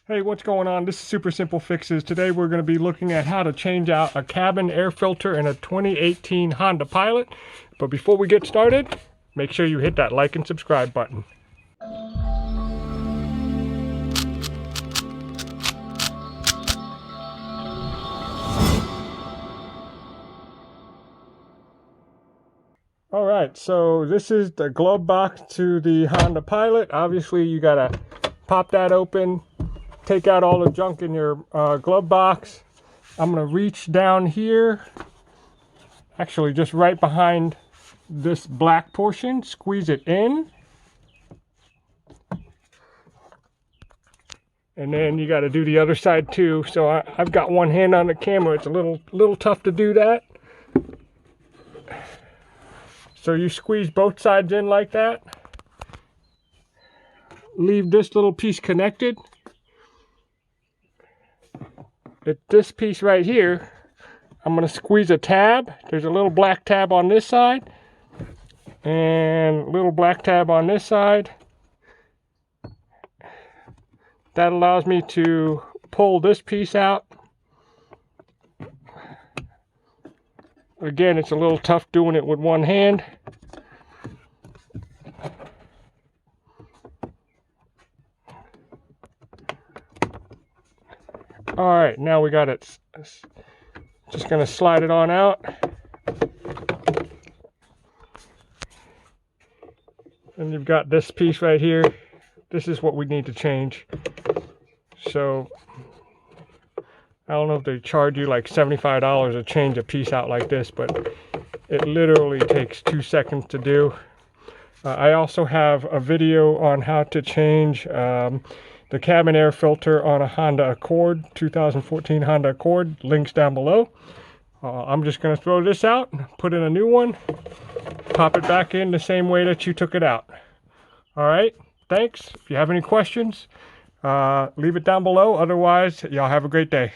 Hey, what's going on? This is Super Simple Fixes. Today we're going to be looking at how to change out a cabin air filter in a 2018 Honda Pilot. But before we get started, make sure you hit that like and subscribe button. Alright, so this is the glove box to the Honda Pilot. Obviously you gotta pop that open, take out all the junk in your glove box. I'm going to reach down here, actually just right behind this black portion, squeeze it in. And then you got to do the other side too. So I've got one hand on the camera. It's a little tough to do that. So you squeeze both sides in like that. Leave this little piece connected. At this piece right here, I'm going to squeeze a tab. There's a little black tab on this side and a little black tab on this side. That allows me to pull this piece out. Again, it's a little tough doing it with one hand. All right, now we got it. Just gonna slide it on out. And you've got this piece right here. This is what we need to change. So, I don't know if they charge you like $75 to change a piece out like this, but it literally takes 2 seconds to do. I also have a video on how to change the cabin air filter on a Honda Accord, 2014 Honda Accord. Links down below. I'm just going to throw this out, put in a new one, pop it back in the same way that you took it out. Alright, thanks. If you have any questions, leave it down below. Otherwise, y'all have a great day.